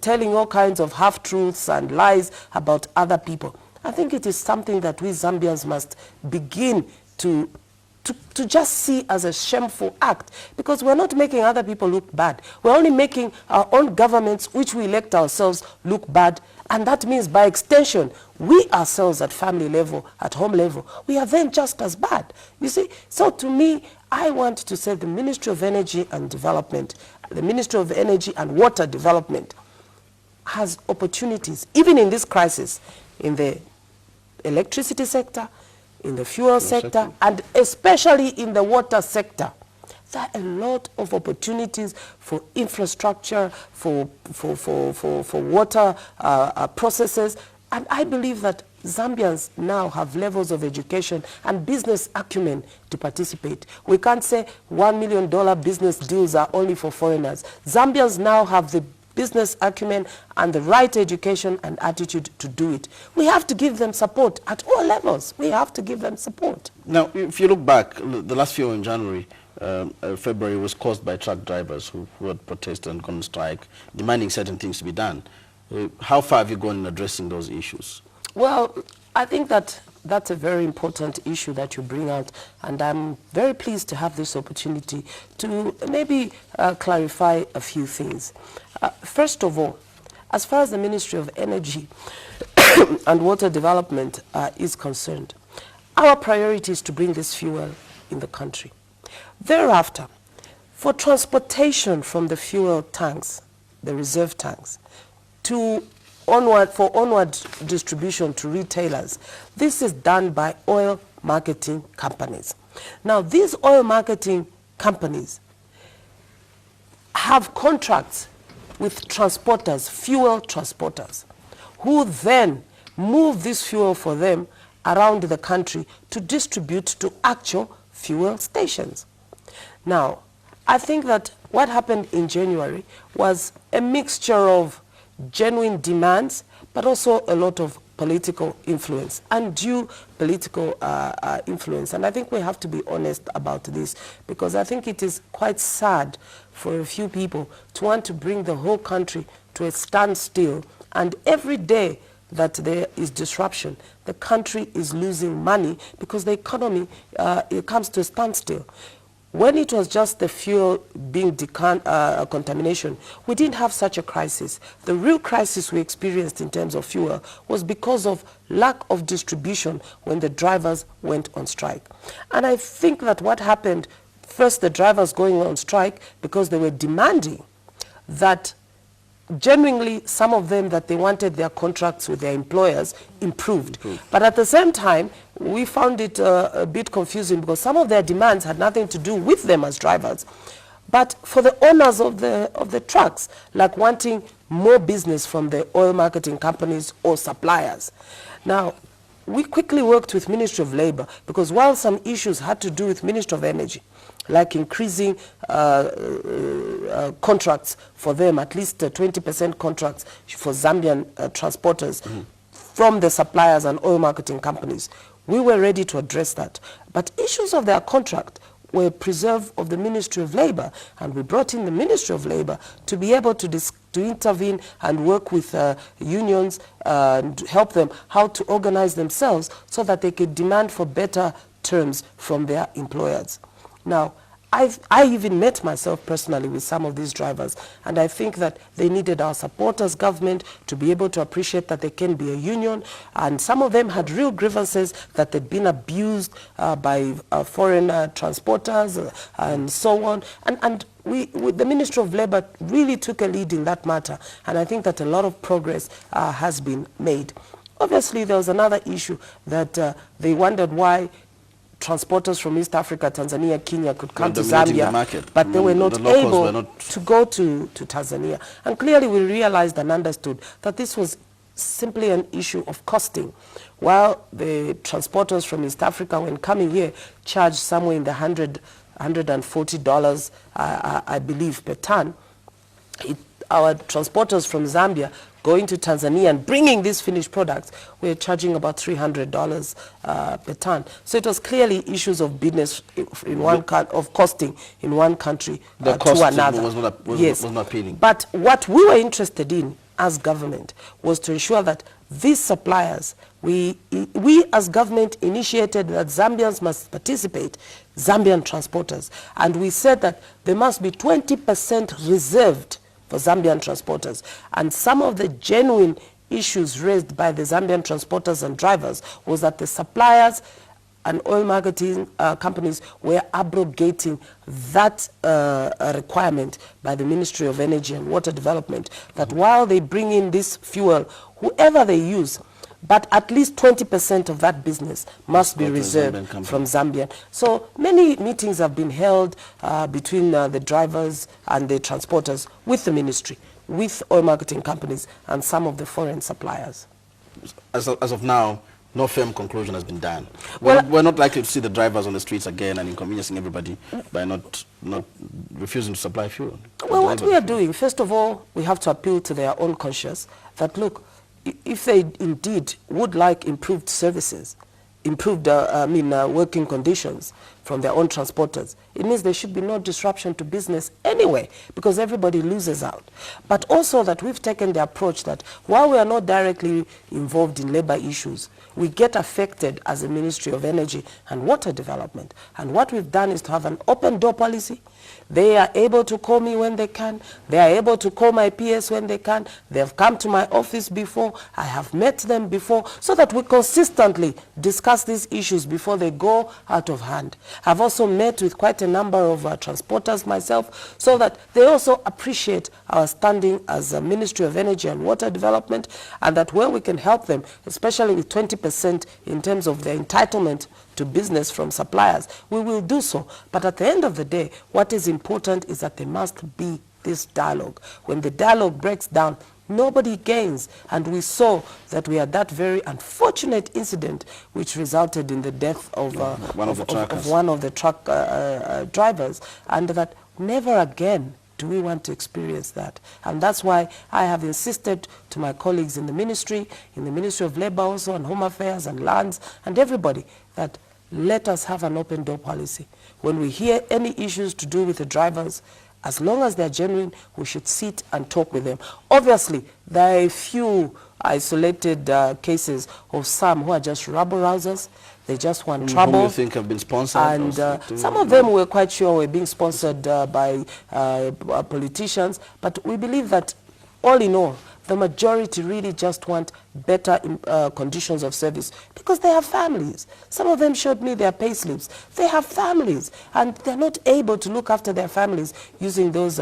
telling all kinds of half-truths and lies about other people. I think it is something that we Zambians must begin to just see as a shameful act, because we're not making other people look bad. We're only making our own governments, which we elect ourselves, look bad. And that means, by extension, we ourselves at family level, at home level, we are then just as bad. You see? So to me, I want to say the Ministry of Energy and Development, the Ministry of Energy and Water Development has opportunities, even in this crisis, in the electricity sector, in the fuel sector, and especially in the water sector. There are a lot of opportunities for infrastructure, for water processes, and I believe that Zambians now have levels of education and business acumen to participate. We can't say $1 million business deals are only for foreigners. Zambians now have the business acumen and the right education and attitude to do it. We have to give them support at all levels. We have to give them support. Now, if you look back, the last fuel in January, February was caused by truck drivers who had protested and gone on strike, demanding certain things to be done. How far have you gone in addressing those issues? Well, I think that that's a very important issue that you bring out, and I'm very pleased to have this opportunity to maybe clarify a few things. First of all, as far as the Ministry of Energy and Water Development is concerned, our priority is to bring this fuel in the country. Thereafter, for transportation from the fuel tanks, the reserve tanks, to onward distribution to retailers, this is done by oil marketing companies. Now, these oil marketing companies have contracts with transporters, fuel transporters, who then move this fuel for them around the country to distribute to actual fuel stations. Now, I think that what happened in January was a mixture of genuine demands, but also a lot of political influence, undue political influence. And I think we have to be honest about this, because I think it is quite sad for a few people to want to bring the whole country to a standstill, and every day that there is disruption, the country is losing money because the economy it comes to a standstill. When it was just the fuel being contamination, we didn't have such a crisis. The real crisis we experienced in terms of fuel was because of lack of distribution when the drivers went on strike. And I think that what happened, first the drivers going on strike because they were demanding that genuinely some of them that they wanted their contracts with their employers improved. But at the same time, we found it a bit confusing because some of their demands had nothing to do with them as drivers, but for the owners of the trucks, like wanting more business from the oil marketing companies or suppliers. Now, we quickly worked with Ministry of Labor, because while some issues had to do with Ministry of Energy, like increasing contracts for them, at least 20% contracts for Zambian transporters from the suppliers and oil marketing companies, we were ready to address that. But issues of their contract were preserved of the Ministry of Labor, and we brought in the Ministry of Labor to be able to intervene and work with unions and help them how to organize themselves so that they could demand for better terms from their employers. Now, I even met myself personally with some of these drivers, and I think that they needed our support as government to be able to appreciate that there can be a union, and some of them had real grievances that they'd been abused by foreign transporters and so on. And the Ministry of Labor really took a lead in that matter, and I think that a lot of progress has been made. Obviously, there was another issue that they wondered why transporters from East Africa, Tanzania, Kenya could come to Zambia, but they were not able to go to Tanzania. And clearly we realized and understood that this was simply an issue of costing. While the transporters from East Africa, when coming here, charged somewhere in the $140, I believe, per ton, our transporters from Zambia going to Tanzania and bringing these finished products, we're charging about $300 per ton. So it was clearly issues of business in one of costing in one country to another. Was not appealing. But what we were interested in as government was to ensure that these suppliers, we as government initiated that Zambians must participate, Zambian transporters, and we said that there must be 20% reserved for Zambian transporters. And some of the genuine issues raised by the Zambian transporters and drivers was that the suppliers and oil marketing companies were abrogating that requirement by the Ministry of Energy and Water Development, that while they bring in this fuel, whoever they use, but at least 20% of that business must be reserved from Zambia. So many meetings have been held between the drivers and the transporters with the ministry, with oil marketing companies and some of the foreign suppliers. As of now, no firm conclusion has been done. We're not likely to see the drivers on the streets again and inconveniencing everybody by not refusing to supply fuel. Well, what we are doing, first of all, we have to appeal to their own conscience that, look, if they indeed would like improved services, improved working conditions from their own transporters, it means there should be no disruption to business anyway, because everybody loses out. But also that we've taken the approach that while we are not directly involved in labor issues, we get affected as a Ministry of Energy and Water Development. And what we've done is to have an open door policy. They are able to call me when they can. They are able to call my PS when they can. They have come to my office before. I have met them before, so that we consistently discuss these issues before they go out of hand. I've also met with quite a number of transporters myself, so that they also appreciate our standing as a Ministry of Energy and Water Development, and that where we can help them, especially with 20% in terms of their entitlement to business from suppliers, we will do so. But at the end of the day, what is important is that there must be this dialogue. When the dialogue breaks down, nobody gains. And we saw that we had that very unfortunate incident which resulted in the death of one of the truck drivers, and that never again do we want to experience that. And that's why I have insisted to my colleagues in the Ministry of Labor also, and Home Affairs and Lands, and everybody, that let us have an open door policy. When we hear any issues to do with the drivers, as long as they're genuine, we should sit and talk with them. Obviously, there are a few isolated cases of some who are just rabble-rousers. They just want trouble. Whom you think have been sponsored? And some of them we're quite sure were being sponsored by politicians. But we believe that, all in all, the majority really just want better conditions of service, because they have families. Some of them showed me their pay slips. They have families, and they're not able to look after their families using those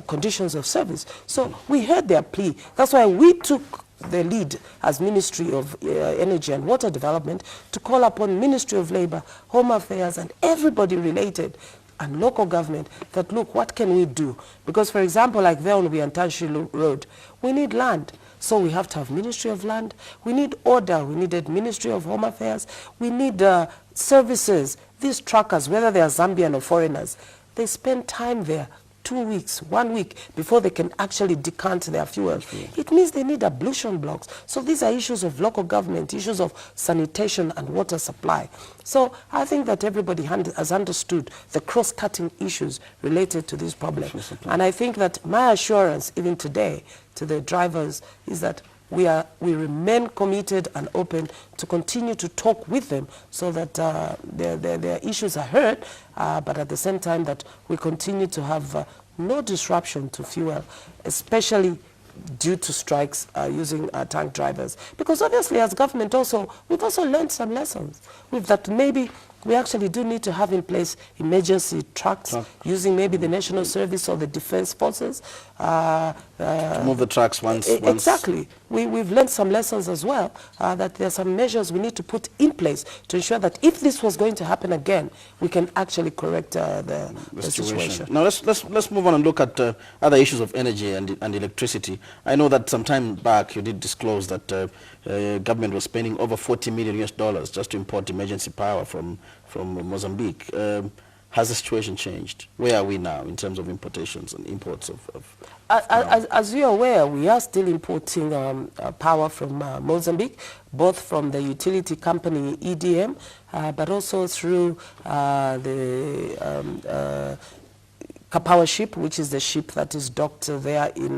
conditions of service. So we heard their plea. That's why we took the lead as Ministry of Energy and Water Development to call upon Ministry of Labor, Home Affairs, and everybody related, and local government, that look, what can we do? Because, for example, like there on Viantashi Road, we need land. So we have to have Ministry of Land, we need order, we need Ministry of Home Affairs, we need services. These truckers, whether they are Zambian or foreigners, they spend time there 2 weeks, 1 week before they can actually decant their fuel. It means they need ablution blocks. So these are issues of local government, issues of sanitation and water supply. So I think that everybody has understood the cross-cutting issues related to this problem. And I think that my assurance, even today, to the drivers is that we remain committed and open to continue to talk with them so that their issues are heard, but at the same time that we continue to have no disruption to fuel, especially due to strikes using tank drivers. Because obviously as government also, we've also learned some lessons with that maybe we actually do need to have in place emergency trucks using maybe the National Service or the Defense Forces. To move the trucks once. Exactly. We've learned some lessons as well, that there are some measures we need to put in place to ensure that if this was going to happen again, we can actually correct the situation. Now let's move on and look at other issues of energy and electricity. I know that some time back you did disclose that government was spending over $40 million just to import emergency power from Mozambique. Has the situation changed? Where are we now in terms of importations and imports of as you're aware, we are still importing power from Mozambique, both from the utility company EDM, but also through the Kapawa ship, which is the ship that is docked there in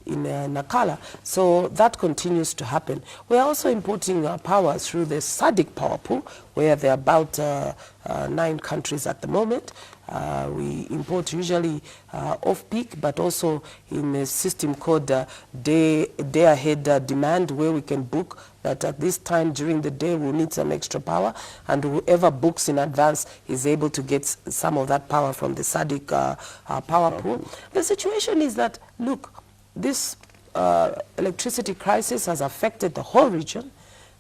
Nakala. So that continues to happen. We are also importing power through the SADC power pool, where there are about 9 countries at the moment. We import usually off-peak, but also in a system called day-ahead demand, where we can book that at this time during the day we'll need some extra power, and whoever books in advance is able to get some of that power from the SADC power pool. The situation is that, look, this electricity crisis has affected the whole region,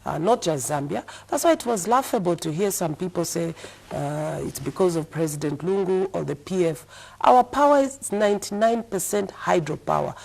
not just Zambia. That's why it was laughable to hear some people say it's because of President Lungu or the PF. Our power is 99% hydropower.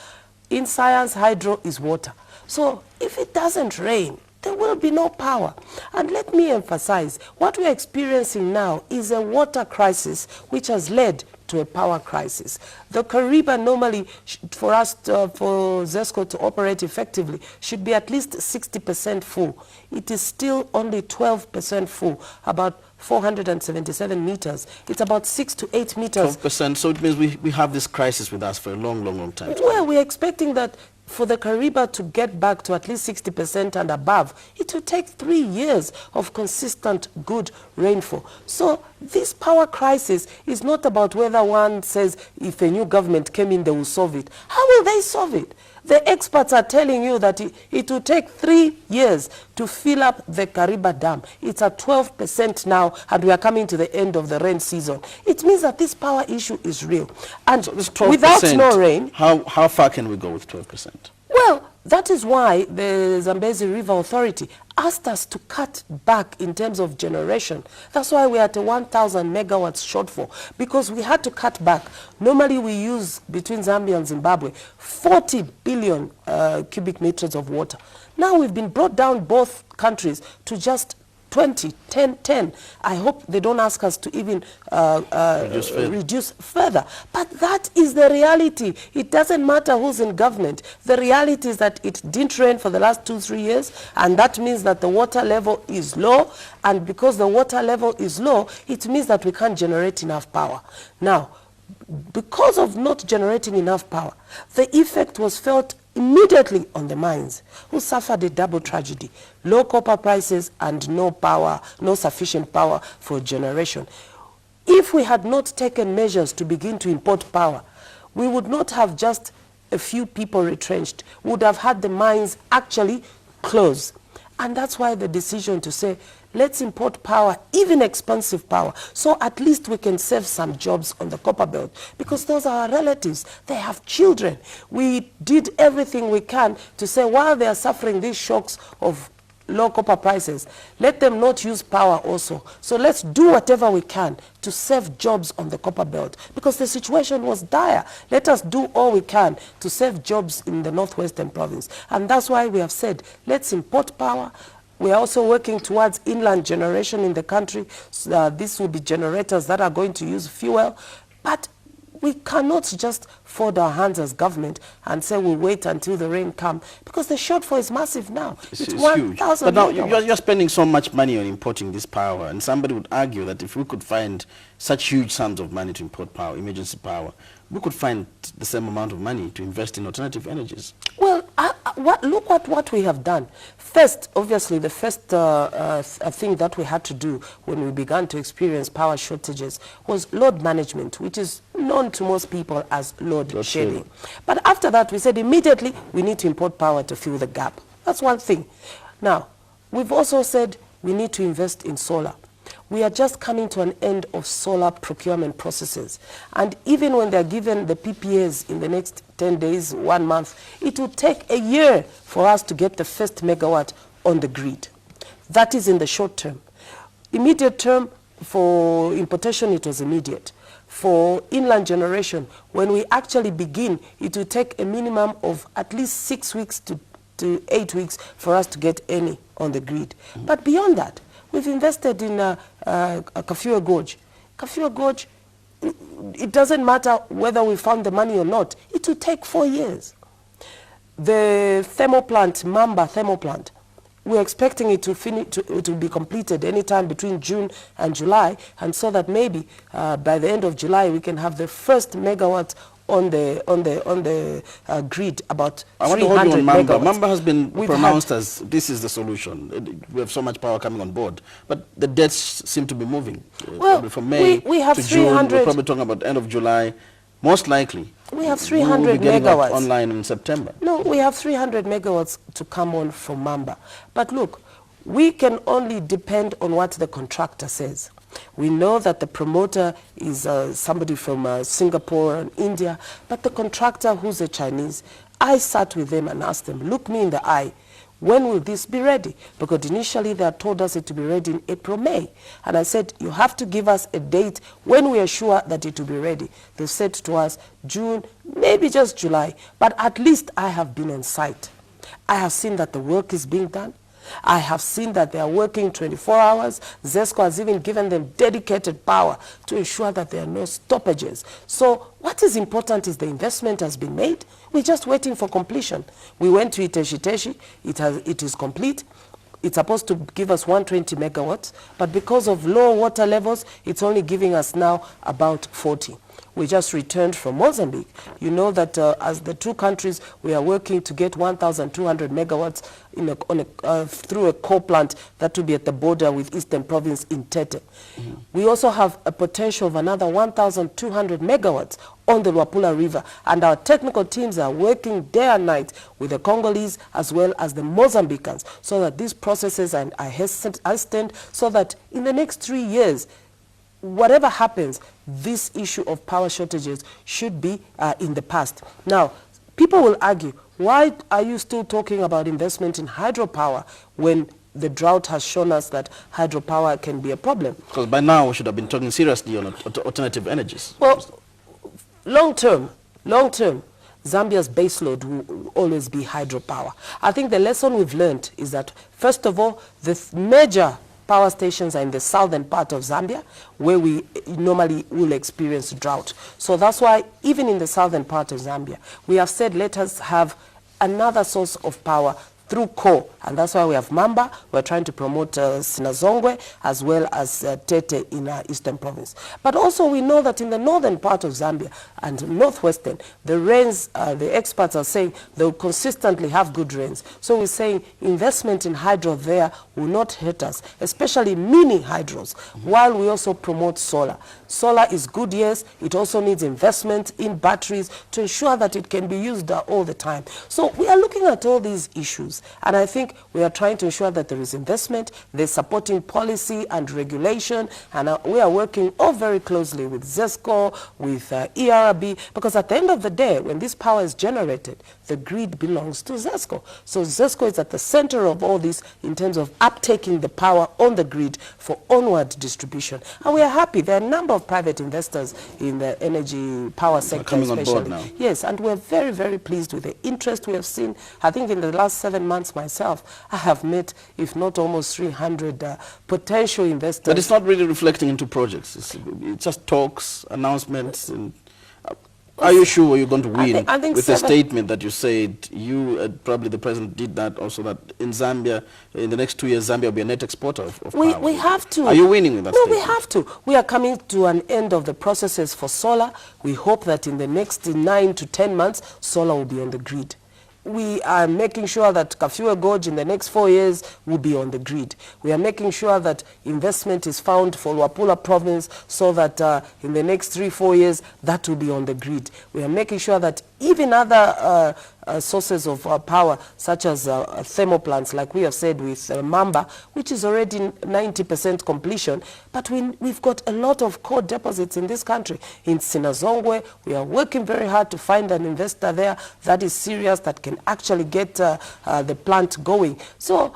In science, hydro is water. So if it doesn't rain, there will be no power. And let me emphasize, what we are experiencing now is a water crisis which has led to a power crisis. The Kariba normally, for us, for ZESCO to operate effectively, should be at least 60% full. It is still only 12% full, about 477 meters. It's about 6 to 8 meters. 12%, so it means we have this crisis with us for a long time. Well, we're expecting that for the Kariba to get back to at least 60% and above, it will take 3 years of consistent good rainfall. So this power crisis is not about whether one says if a new government came in, they will solve it. How will they solve it? The experts are telling you that it will take 3 years to fill up the Kariba Dam. It's at 12% now, and we are coming to the end of the rain season. It means that this power issue is real. And so without no rain... How far can we go with 12%? Well, that is why the Zambezi River Authority asked us to cut back in terms of generation. That's why we're at a 1,000 megawatts shortfall, because we had to cut back. Normally we use, between Zambia and Zimbabwe, 40 billion cubic meters of water. Now we've been brought down, both countries, to just 20, 10, 10. I hope they don't ask us to even reduce further. But that is the reality. It doesn't matter who's in government. The reality is that it didn't rain for the last 2-3 years, and that means that the water level is low. And because the water level is low, it means that we can't generate enough power. Now, because of not generating enough power, the effect was felt immediately on the mines, who suffered a double tragedy: low copper prices and no power, no sufficient power for generation. If we had not taken measures to begin to import power, we would not have just a few people retrenched. We would have had the mines actually close. And that's why the decision to say, let's import power, even expensive power, so at least we can save some jobs on the copper belt, because those are our relatives. They have children. We did everything we can to say, while they are suffering these shocks of low copper prices, let them not use power also. So let's do whatever we can to save jobs on the copper belt, because the situation was dire. Let us do all we can to save jobs in the northwestern province. And that's why we have said, let's import power. We are also working towards inland generation in the country. This will be generators that are going to use fuel. But we cannot just fold our hands as government and say we'll wait until the rain comes, because the shortfall is massive now. It's 1,000 But now megawatts. you're spending so much money on importing this power, and somebody would argue that if we could find such huge sums of money to import power, emergency power, we could find the same amount of money to invest in alternative energies. Well, look at what we have done. First, obviously, the first thing that we had to do when we began to experience power shortages was load management, which is known to most people as load shedding. But after that, we said immediately we need to import power to fill the gap. That's one thing. Now, we've also said we need to invest in solar. We are just coming to an end of solar procurement processes. And even when they're given the PPAs in the next 10 days, 1 month, it will take a year for us to get the first megawatt on the grid. That is in the short term. Immediate term, for importation, it was immediate. For inland generation, when we actually begin, it will take a minimum of at least 6 weeks to 8 weeks for us to get any on the grid. But beyond that, we've invested in Kafue Gorge. Kafue Gorge, it doesn't matter whether we found the money or not. It will take 4 years. The thermal plant, Mamba thermal plant, we're expecting it to be completed anytime between June and July, and so that maybe by the end of July we can have the first megawatt on the grid, about 300 I want to hold you on Mamba. megawatts. Mamba has been pronounced as this is the solution. We have so much power coming on board, but the dates seem to be moving. Well, from May we have to June, 300. we're probably talking about end of July. Most likely, We have we will 300 be getting megawatts. online in September. No, we have 300 megawatts to come on from Mamba. But look, we can only depend on what the contractor says. We know that the promoter is somebody from Singapore and India, but the contractor, who's a Chinese, I sat with them and asked them, look me in the eye, when will this be ready? Because initially they had told us it to be ready in April, May. And I said, you have to give us a date when we are sure that it will be ready. They said to us, June, maybe just July, but at least I have been on site. I have seen that the work is being done. I have seen that they are working 24 hours. ZESCO has even given them dedicated power to ensure that there are no stoppages. So what is important is the investment has been made. We're just waiting for completion. We went to Iteshi. It is complete. It's supposed to give us 120 megawatts, but because of low water levels, it's only giving us now about 40. We just returned from Mozambique. You know that as the two countries, we are working to get 1,200 megawatts through a coal plant that will be at the border with Eastern Province in Tete. We also have a potential of another 1,200 megawatts on the Luapula River, and our technical teams are working day and night with the Congolese as well as the Mozambicans so that these processes are hastened so that in the next 3 years, whatever happens, this issue of power shortages should be in the past. Now, people will argue, why are you still talking about investment in hydropower when the drought has shown us that hydropower can be a problem? Because by now we should have been talking seriously on alternative energies. Well, long term, Zambia's baseload will always be hydropower. I think the lesson we've learned is that, first of all, the major power stations are in the southern part of Zambia, where we normally will experience drought. So that's why even in the southern part of Zambia, we have said let us have another source of power through coal, and that's why we have Mamba. We're trying to promote Sinazongwe as well as Tete in Eastern Province. But also we know that in the northern part of Zambia and northwestern, the rains, the experts are saying they will consistently have good rains. So we're saying investment in hydro there will not hurt us, especially mini hydros, while we also promote solar. Solar is good, yes. It also needs investment in batteries to ensure that it can be used all the time. So we are looking at all these issues. produce. And I think we are trying to ensure that there is investment, there's supporting policy and regulation, and we are working all very closely with ZESCO, with ERB, because at the end of the day, when this power is generated, the grid belongs to ZESCO. So ZESCO is at the center of all this in terms of uptaking the power on the grid for onward distribution. And we are happy. There are a number of private investors in the energy power sector, coming on board now. Yes, and we're very, very pleased with the interest we have seen. I think in the last 7 months myself, I have met, if not almost 300 potential investors. But it's not really reflecting into projects. It's just talks, announcements. And are you sure you're going to win I think with a statement that you said, you, probably the president did that also, that in Zambia, in the next 2 years, Zambia will be a net exporter of power? We have to. Are you winning with that statement? No, we have to. We are coming to an end of the processes for solar. We hope that in the next 9 to 10 months, solar will be on the grid. We are making sure that Kafue Gorge in the next 4 years will be on the grid. We are making sure that investment is found for Luapula province so that in the next 3-4 years that will be on the grid. We are making sure that even other sources of power, such as thermal plants, like we have said with Mamba, which is already 90% completion, but we've got a lot of core deposits in this country. In Sinazongwe, we are working very hard to find an investor there that is serious, that can actually get the plant going. So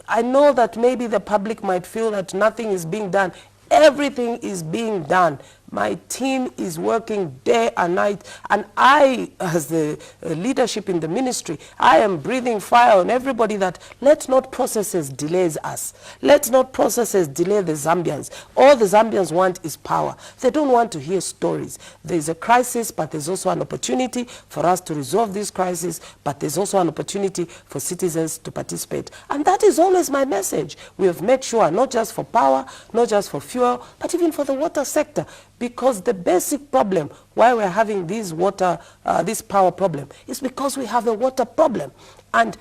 I know that maybe the public might feel that nothing is being done. Everything is being done. My team is working day and night, and I, as the leadership in the ministry, I am breathing fire on everybody that let not processes delay us. Let not processes delay the Zambians. All the Zambians want is power. They don't want to hear stories. There is a crisis, but there's also an opportunity for us to resolve this crisis, but there's also an opportunity for citizens to participate. And that is always my message. We have made sure, not just for power, not just for fuel, but even for the water sector. Because the basic problem why we're having this power problem is because we have a water problem. And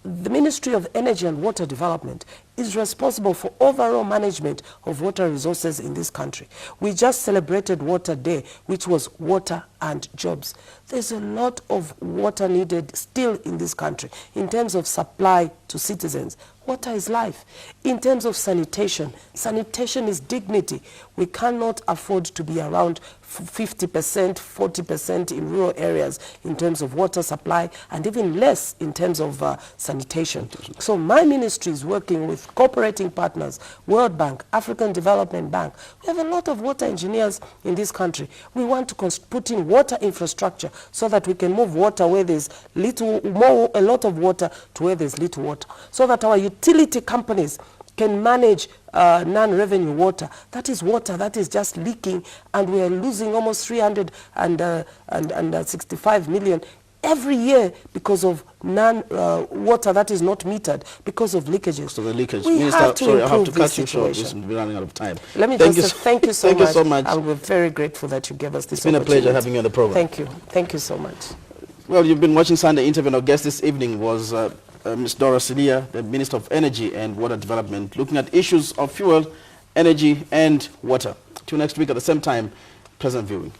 the Ministry of Energy and Water Development is responsible for overall management of water resources in this country. We just celebrated Water Day, which was water and jobs. There's a lot of water needed still in this country in terms of supply to citizens. Water is life. In terms of sanitation, sanitation is dignity. We cannot afford to be around 50%, 40% in rural areas in terms of water supply, and even less in terms of sanitation. So my ministry is working with cooperating partners, World Bank, African Development Bank. We have a lot of water engineers in this country. We want to put in water infrastructure so that we can move water where there's a lot of water to where there's little water, so that our utility companies can manage non-revenue water. That is water that is just leaking, and we are losing almost 365 million every year because of water that is not metered, because of leakages. So the leakage. We Minister, have to sorry, I have to improve cut you this short. situation. We're running out of time. Let me just say thank you so much. Thank you so much. And we're very grateful that you gave us this It's been a pleasure having you on the program. Thank you. Thank you so much. Well, you've been watching Sunday Interview, and our guest this evening was Ms. Dora Siliya, the Minister of Energy and Water Development, looking at issues of fuel, energy and water. Till next week at the same time, pleasant viewing.